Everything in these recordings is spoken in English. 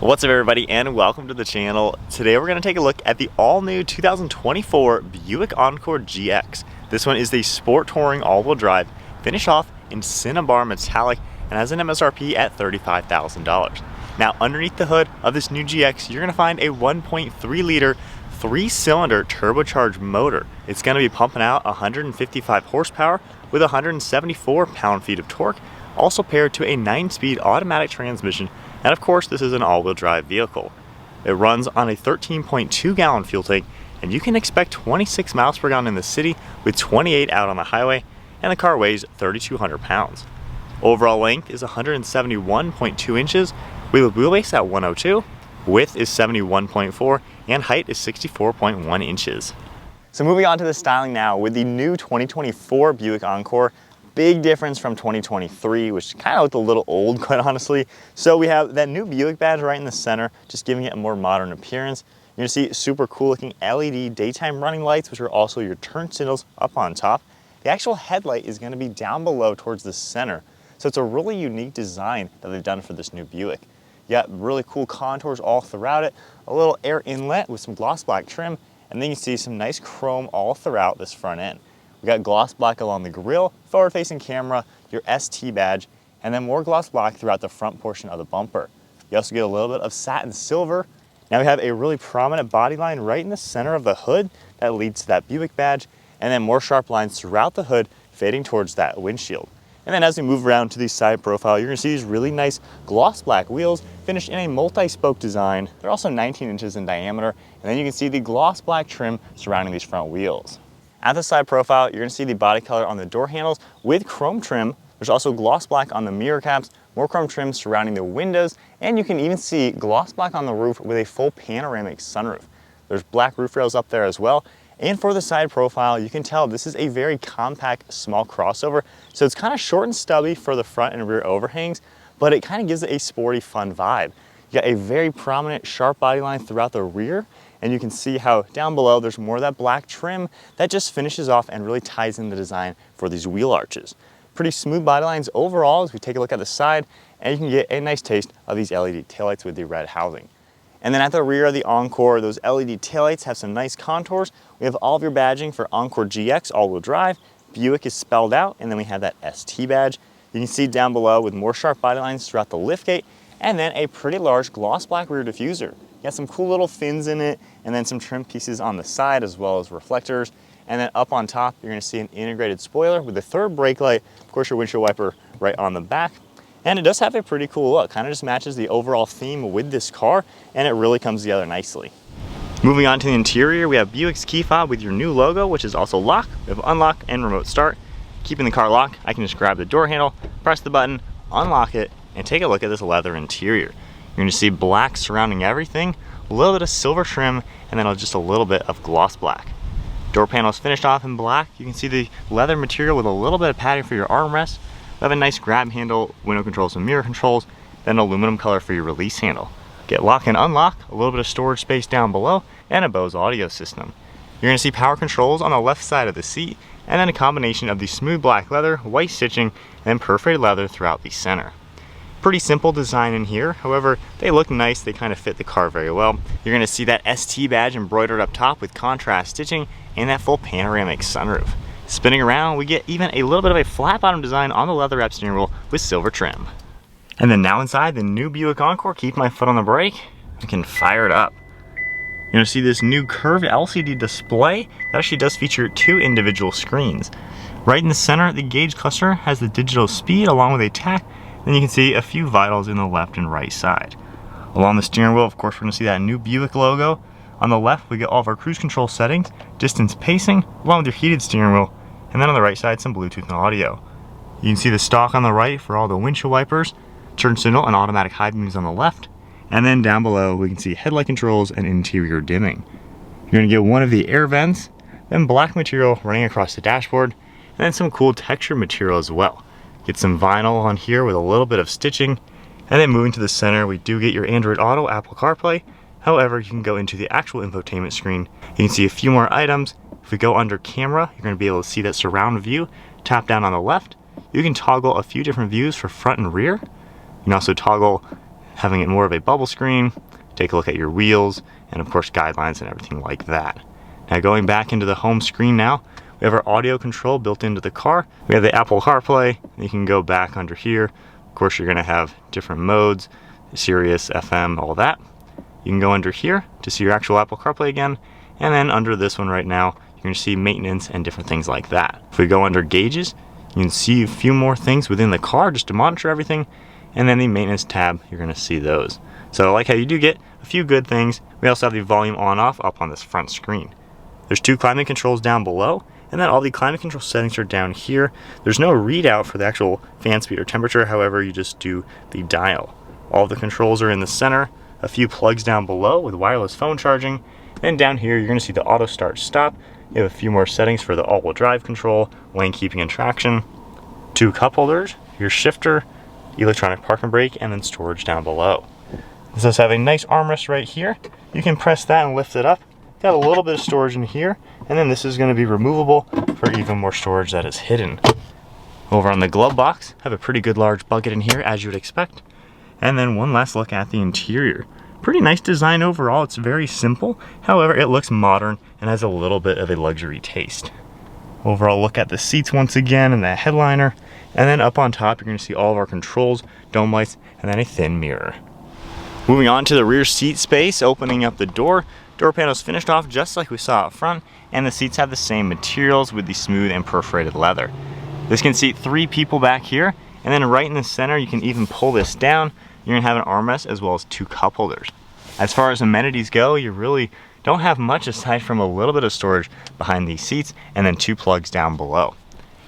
What's up everybody and welcome to the channel. Today we're going to take a look at the all-new 2024 Buick Encore GX. This one is the sport touring all-wheel drive, finished off in Cinnabar metallic and has an MSRP at $35,000. Now underneath the hood of this new GX, you're going to find a 1.3 liter 3-cylinder turbocharged motor. It's going to be pumping out 155 horsepower with 174 pound-feet of torque, also paired to a 9-speed automatic transmission, and of course this is an all-wheel drive vehicle. It runs on a 13.2 gallon fuel tank, and you can expect 26 miles per gallon in the city with 28 out on the highway, and the car weighs 3,200 pounds. Overall length is 171.2 inches, with a wheelbase at 102, width is 71.4, and height is 64.1 inches. So moving on to the styling now, with the new 2024 Buick Encore, big difference from 2023, which kind of looked a little old, quite honestly. So we have that new Buick badge right in the center, just giving it a more modern appearance. You're gonna see super cool looking LED daytime running lights, which are also your turn signals up on top. The actual headlight is gonna be down below towards the center. So it's a really unique design that they've done for this new Buick. You got really cool contours all throughout it, a little air inlet with some gloss black trim, and then you see some nice chrome all throughout this front end. We got gloss black along the grille, forward-facing camera, your ST badge, and then more gloss black throughout the front portion of the bumper. You also get a little bit of satin silver. Now we have a really prominent body line right in the center of the hood that leads to that Buick badge, and then more sharp lines throughout the hood fading towards that windshield. And then as we move around to the side profile, you're gonna see these really nice gloss black wheels finished in a multi-spoke design. They're also 19 inches in diameter, and then you can see the gloss black trim surrounding these front wheels. At the side profile, you're gonna see the body color on the door handles with chrome trim. There's also gloss black on the mirror caps, more chrome trim surrounding the windows, and you can even see gloss black on the roof with a full panoramic sunroof. There's black roof rails up there as well. And for the side profile, you can tell this is a very compact, small crossover. So it's kind of short and stubby for the front and rear overhangs, but it kind of gives it a sporty, fun vibe. You got a very prominent, sharp body line throughout the rear, and you can see how down below there's more of that black trim that just finishes off and really ties in the design for these wheel arches. Pretty smooth body lines overall as we take a look at the side, and you can get a nice taste of these LED taillights with the red housing. And then at the rear of the Encore, those LED taillights have some nice contours. We have all of your badging for Encore GX all-wheel drive. Buick is spelled out, and then we have that ST badge. You can see down below with more sharp body lines throughout the liftgate, and then a pretty large gloss black rear diffuser. You got some cool little fins in it, and then some trim pieces on the side as well as reflectors. And then up on top, you're gonna see an integrated spoiler with the third brake light, of course your windshield wiper right on the back. And it does have a pretty cool look, kind of just matches the overall theme with this car, and it really comes together nicely. Moving on to the interior, we have Buick's key fob with your new logo, which is also lock. We have unlock and remote start. Keeping the car locked, I can just grab the door handle, press the button, unlock it, and take a look at this leather interior. You're gonna see black surrounding everything, a little bit of silver trim, and then just a little bit of gloss black. Door panel is finished off in black. You can see the leather material with a little bit of padding for your armrest. We have a nice grab handle, window controls and mirror controls, then aluminum color for your release handle. Get lock and unlock, a little bit of storage space down below, and a Bose audio system. You're gonna see power controls on the left side of the seat, and then a combination of the smooth black leather, white stitching, and perforated leather throughout the center. Pretty simple design in here, however, they look nice, they kind of fit the car very well. You're gonna see that ST badge embroidered up top with contrast stitching, and that full panoramic sunroof. Spinning around, we get even a little bit of a flat bottom design on the leather wrap steering wheel with silver trim. And then now inside the new Buick Encore, keep my foot on the brake, I can fire it up. You're gonna see this new curved LCD display that actually does feature 2 individual screens. Right in the center, the gauge cluster has the digital speed along with a tach, then you can see a few vitals in the left and right side. Along the steering wheel, of course, we're gonna see that new Buick logo. On the left, we get all of our cruise control settings, distance pacing, along with your heated steering wheel, and then on the right side, some Bluetooth and audio. You can see the stalk on the right for all the windshield wipers, turn signal and automatic high beams on the left, and then down below, we can see headlight controls and interior dimming. You're gonna get one of the air vents, then black material running across the dashboard, and then some cool texture material as well. Get some vinyl on here with a little bit of stitching, and then moving to the center, we do get your Android Auto, Apple CarPlay. However, you can go into the actual infotainment screen. You can see a few more items. If we go under camera, you're gonna be able to see that surround view. Tap down on the left. You can toggle a few different views for front and rear. You can also toggle having it more of a bubble screen, take a look at your wheels, and of course guidelines and everything like that. Now going back into the home screen now, we have our audio control built into the car. We have the Apple CarPlay. You can go back under here. Of course, you're gonna have different modes, Sirius, FM, all that. You can go under here to see your actual Apple CarPlay again. And then under this one right now, you're gonna see maintenance and different things like that. If we go under gauges, you can see a few more things within the car just to monitor everything. And then the maintenance tab, you're gonna see those. So I like how you do get a few good things. We also have the volume on off up on this front screen. There's 2 climate controls down below, and then all the climate control settings are down here. There's no readout for the actual fan speed or temperature, however, you just do the dial. All the controls are in the center, a few plugs down below with wireless phone charging, and down here you're gonna see the auto start stop. You have a few more settings for the all-wheel drive control, lane keeping and traction, 2 cup holders, your shifter, electronic park and brake, and then storage down below. This does have a nice armrest right here. You can press that and lift it up. Got a little bit of storage in here, and then this is going to be removable for even more storage that is hidden. Over on the glove box, have a pretty good large bucket in here as you would expect. And then one last look at the interior. Pretty nice design overall. It's very simple. However, it looks modern and has a little bit of a luxury taste. Overall look at the seats once again and the headliner. And then up on top, you're going to see all of our controls, dome lights, and then a thin mirror. Moving on to the rear seat space, opening up the door. Door panel's finished off just like we saw up front, and the seats have the same materials with the smooth and perforated leather. This can seat 3 people back here, and then right in the center you can even pull this down. You're gonna have an armrest as well as 2 cup holders. As far as amenities go, you really don't have much aside from a little bit of storage behind these seats and then 2 plugs down below.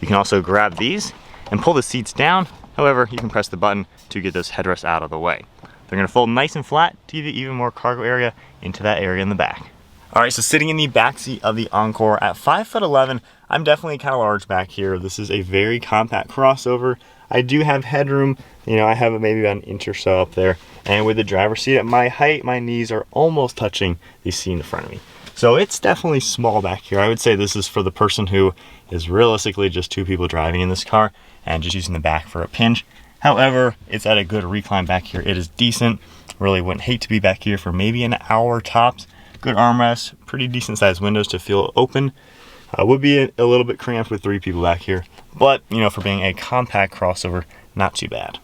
You can also grab these and pull the seats down. However, you can press the button to get those headrests out of the way. They're gonna fold nice and flat to give you even more cargo area into that area in the back. All right, so sitting in the back seat of the Encore at 5'11", I'm definitely kind of large back here. This is a very compact crossover. I do have headroom. You know, I have maybe about an inch or so up there. And with the driver's seat at my height, my knees are almost touching the seat in front of me. So it's definitely small back here. I would say this is for the person who is realistically just 2 people driving in this car and just using the back for a pinch. However, it's at a good recline back here. It is decent. Really wouldn't hate to be back here for maybe an hour tops. Good armrest, pretty decent sized windows to feel open. Would be a little bit cramped with 3 people back here, but you know, for being a compact crossover, not too bad.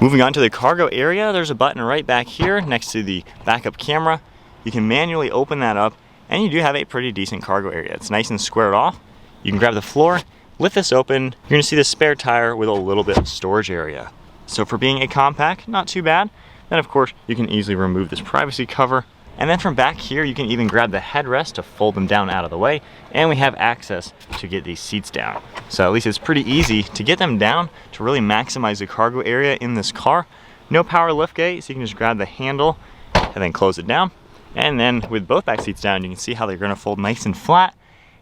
Moving on to the cargo area, there's a button right back here next to the backup camera. You can manually open that up, and you do have a pretty decent cargo area. It's nice and squared off. You can grab the floor, lift this open, you're gonna see the spare tire with a little bit of storage area. So for being a compact, not too bad. Then of course, you can easily remove this privacy cover. And then from back here, you can even grab the headrest to fold them down out of the way. And we have access to get these seats down. So at least it's pretty easy to get them down to really maximize the cargo area in this car. No power liftgate, so you can just grab the handle and then close it down. And then with both back seats down, you can see how they're gonna fold nice and flat.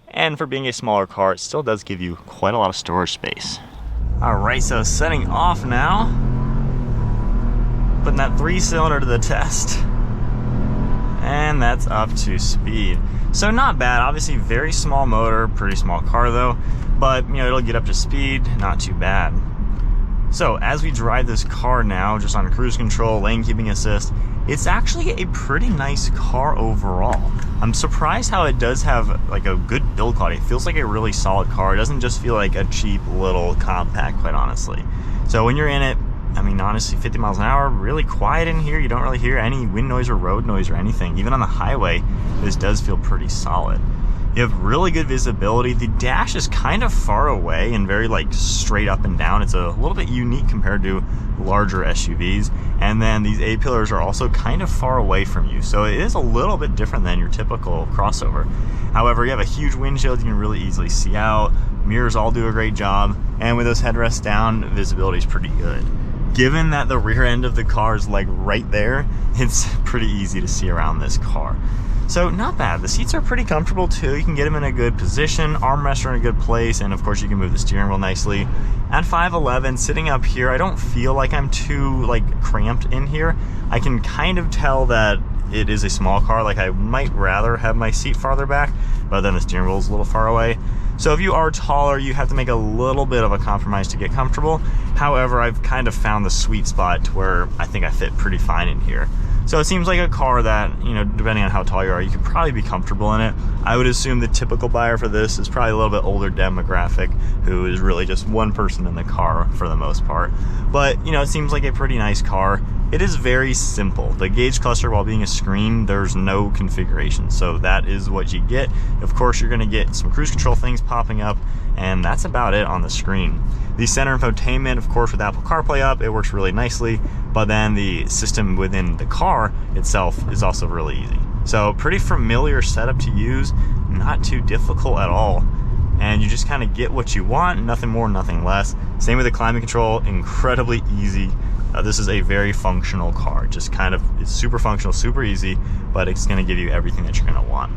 And for being a smaller car, it still does give you quite a lot of storage space. All right, so setting off now. Putting that 3-cylinder to the test. And that's up to speed. So not bad, obviously very small motor, pretty small car though, but you know, it'll get up to speed, not too bad. So as we drive this car now, just on cruise control, lane keeping assist, it's actually a pretty nice car overall. I'm surprised how it does have like a good build quality. It feels like a really solid car. It doesn't just feel like a cheap little compact, quite honestly. So when you're in it, I mean, honestly, 50 miles an hour, really quiet in here. You don't really hear any wind noise or road noise or anything. Even on the highway, this does feel pretty solid. You have really good visibility. The dash is kind of far away and very like straight up and down. It's a little bit unique compared to larger SUVs. And then these A-pillars are also kind of far away from you. So it is a little bit different than your typical crossover. However, you have a huge windshield. You can really easily see out. Mirrors all do a great job. And with those headrests down, visibility is pretty good. Given that the rear end of the car is like right there, it's pretty easy to see around this car. So not bad. The seats are pretty comfortable too. You can get them in a good position, armrests are in a good place, and of course you can move the steering wheel nicely. At 5'11", sitting up here, I don't feel like I'm too like cramped in here. I can kind of tell that it is a small car. Like I might rather have my seat farther back, but then the steering wheel is a little far away. So if you are taller, you have to make a little bit of a compromise to get comfortable. However, I've kind of found the sweet spot to where I think I fit pretty fine in here. So it seems like a car that, you know, depending on how tall you are, you could probably be comfortable in it. I would assume the typical buyer for this is probably a little bit older demographic who is really just one person in the car for the most part. But, you know, it seems like a pretty nice car. It is very simple. The gauge cluster, while being a screen, there's no configuration. So that is what you get. Of course, you're gonna get some cruise control things popping up, and that's about it on the screen. The center infotainment, of course, with Apple CarPlay up, it works really nicely, but then the system within the car itself is also really easy. So pretty familiar setup to use, not too difficult at all. And you just kind of get what you want, nothing more, nothing less. Same with the climate control, incredibly easy. This is a very functional car, just kind of, it's super functional, super easy, but it's gonna give you everything that you're gonna want.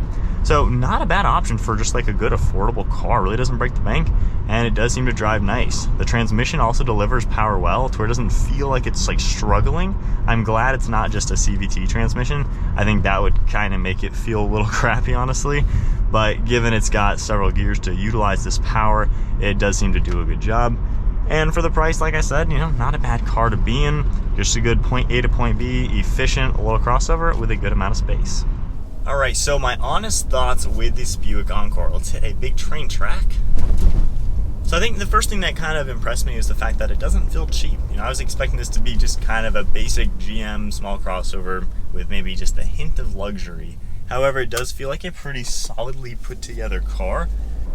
So not a bad option for just like a good affordable car. Really doesn't break the bank, and it does seem to drive nice. The transmission also delivers power well to where it doesn't feel like it's like struggling. I'm glad it's not just a CVT transmission. I think that would kind of make it feel a little crappy, honestly. But given it's got several gears to utilize this power, it does seem to do a good job. And for the price, like I said, you know, not a bad car to be in. Just a good point A to point B, efficient, a little crossover with a good amount of space. All right, so my honest thoughts with this Buick Encore. Let's hit a big train track. So I think the first thing that kind of impressed me is the fact that it doesn't feel cheap. You know, I was expecting this to be just kind of a basic GM small crossover with maybe just a hint of luxury. However, it does feel like a pretty solidly put together car,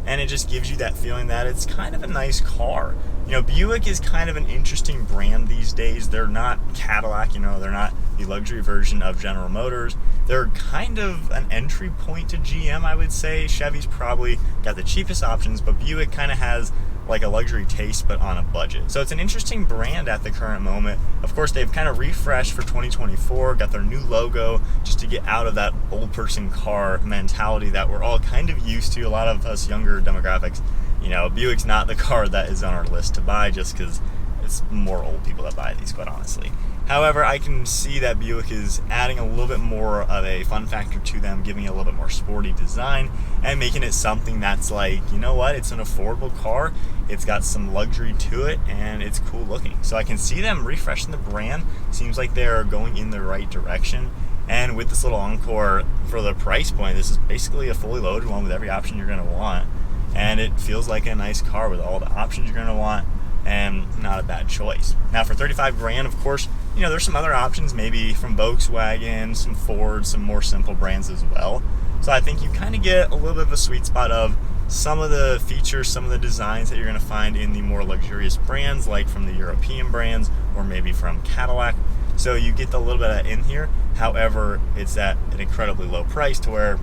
and it just gives you that feeling that it's kind of a nice car. You know, Buick is kind of an interesting brand these days. They're not Cadillac, you know, they're not the luxury version of General Motors. They're kind of an entry point to GM, I would say. Chevy's probably got the cheapest options, but Buick kind of has like a luxury taste, but on a budget. So it's an interesting brand at the current moment. Of course, they've kind of refreshed for 2024, got their new logo just to get out of that old person car mentality that we're all kind of used to, a lot of us younger demographics. You know, Buick's not the car that is on our list to buy just because it's more old people that buy these, quite honestly. However, I can see that Buick is adding a little bit more of a fun factor to them, giving it a little bit more sporty design and making it something that's like, you know what, it's an affordable car, it's got some luxury to it, and it's cool looking. So I can see them refreshing the brand. Seems like they're going in the right direction. And with this little Encore, for the price point, this is basically a fully loaded one with every option you're gonna want. And it feels like a nice car with all the options you're gonna want, and not a bad choice. Now for 35 grand, of course, you know, there's some other options, maybe from Volkswagen, some Ford, some more simple brands as well. So I think you kind of get a little bit of a sweet spot of some of the features, some of the designs that you're going to find in the more luxurious brands, like from the European brands or maybe from Cadillac. So you get a little bit of in here. However, it's at an incredibly low price to where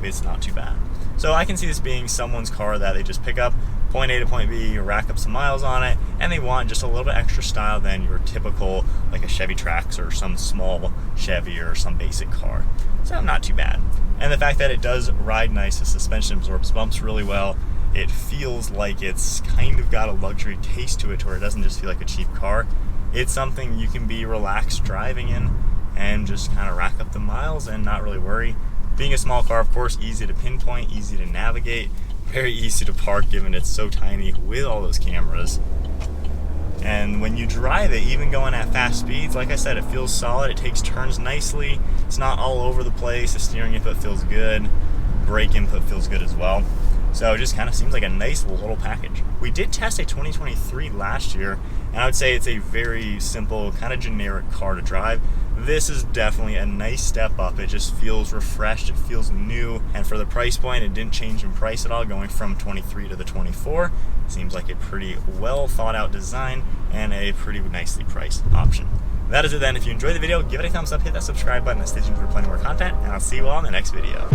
it's not too bad. So I can see this being someone's car that they just pick up, point A to point B, rack up some miles on it, and they want just a little bit extra style than your typical, like a Chevy Trax or some small Chevy or some basic car. So not too bad. And the fact that it does ride nice, the suspension absorbs bumps really well. It feels like it's kind of got a luxury taste to it, where it doesn't just feel like a cheap car. It's something you can be relaxed driving in and just kind of rack up the miles and not really worry. Being a small car, of course, easy to pinpoint, easy to navigate, very easy to park given it's so tiny with all those cameras. And when you drive it, even going at fast speeds, like I said, it feels solid. It takes turns nicely. It's not all over the place. The steering input feels good. Brake input feels good as well. So it just kind of seems like a nice little package. We did test a 2023 last year, and I would say it's a very simple, kind of generic car to drive. This is definitely a nice step up. It just feels refreshed, it feels new, and for the price point, it didn't change in price at all, going from 23 to the 24. Seems like a pretty well thought out design and a pretty nicely priced option. That is it then. If you enjoyed the video, give it a thumbs up, hit that subscribe button, and stay tuned for plenty more content, and I'll see you all in the next video.